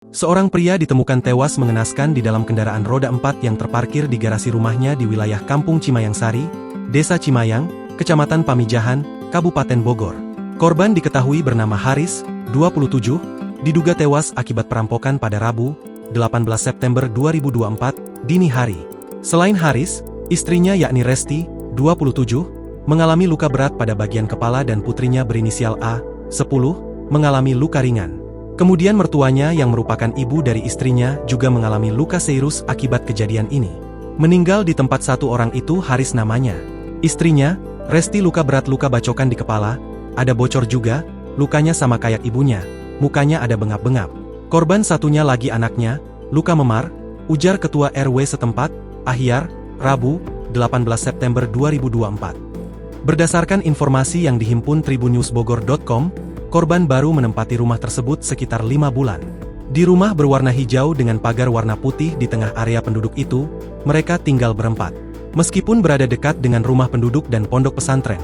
Seorang pria ditemukan tewas mengenaskan di dalam kendaraan roda 4 yang terparkir di garasi rumahnya di wilayah Kampung Cimayang Sari, Desa Cimayang, Kecamatan Pamijahan, Kabupaten Bogor. Korban diketahui bernama Haris, 27, diduga tewas akibat perampokan pada Rabu, 18 September 2024, dini hari. Selain Haris, istrinya yakni Resti, 27, mengalami luka berat pada bagian kepala dan putrinya berinisial A, 10, mengalami luka ringan. Kemudian mertuanya yang merupakan ibu dari istrinya juga mengalami luka serius akibat kejadian ini. Meninggal di tempat satu orang itu Haris namanya. Istrinya, Resti luka berat luka bacokan di kepala, ada bocor juga, lukanya sama kayak ibunya, mukanya ada bengap-bengap. Korban satunya lagi anaknya, luka memar, ujar Ketua RW setempat, Ahyar, Rabu, 18 September 2024. Berdasarkan informasi yang dihimpun tribunnewsbogor.com, korban baru menempati rumah tersebut sekitar 5 bulan. Di rumah berwarna hijau dengan pagar warna putih di tengah area penduduk itu, mereka tinggal berempat. Meskipun berada dekat dengan rumah penduduk dan pondok pesantren,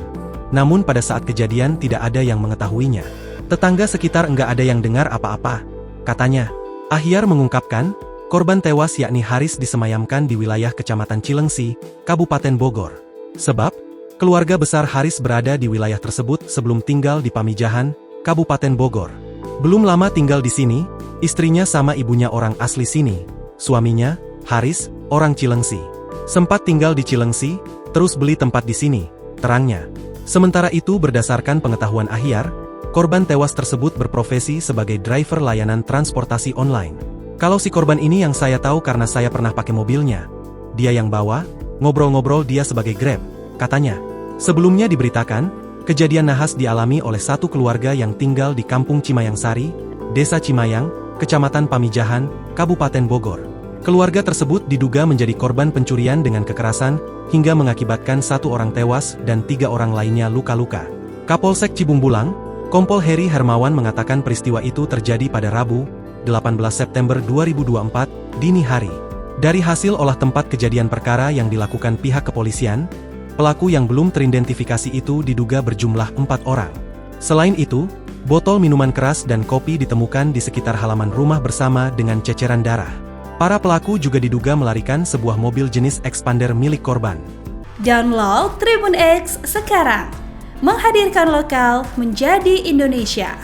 namun pada saat kejadian tidak ada yang mengetahuinya. Tetangga sekitar enggak ada yang dengar apa-apa, katanya. Ahyar mengungkapkan, korban tewas yakni Haris disemayamkan di wilayah Kecamatan Cilengsi, Kabupaten Bogor. Sebab, keluarga besar Haris berada di wilayah tersebut sebelum tinggal di Pamijahan, Kabupaten Bogor. Belum lama tinggal di sini, istrinya sama ibunya orang asli sini. Suaminya, Haris, orang Cilengsi. Sempat tinggal di Cilengsi, terus beli tempat di sini, terangnya. Sementara itu berdasarkan pengetahuan Ahyar, korban tewas tersebut berprofesi sebagai driver layanan transportasi online. Kalau si korban ini yang saya tahu karena saya pernah pakai mobilnya. Dia yang bawa, ngobrol-ngobrol dia sebagai Grab, katanya. Sebelumnya diberitakan, kejadian nahas dialami oleh satu keluarga yang tinggal di Kampung Cimayang Sari, Desa Cimayang, Kecamatan Pamijahan, Kabupaten Bogor. Keluarga tersebut diduga menjadi korban pencurian dengan kekerasan, hingga mengakibatkan satu orang tewas dan 3 orang lainnya luka-luka. Kapolsek Cibungbulang, Kompol Heri Hermawan mengatakan peristiwa itu terjadi pada Rabu, 18 September 2024, dini hari. Dari hasil olah tempat kejadian perkara yang dilakukan pihak kepolisian, pelaku yang belum teridentifikasi itu diduga berjumlah 4 orang. Selain itu, botol minuman keras dan kopi ditemukan di sekitar halaman rumah bersama dengan ceceran darah. Para pelaku juga diduga melarikan sebuah mobil jenis Expander milik korban. Download Tribun X sekarang, menghadirkan lokal menjadi Indonesia.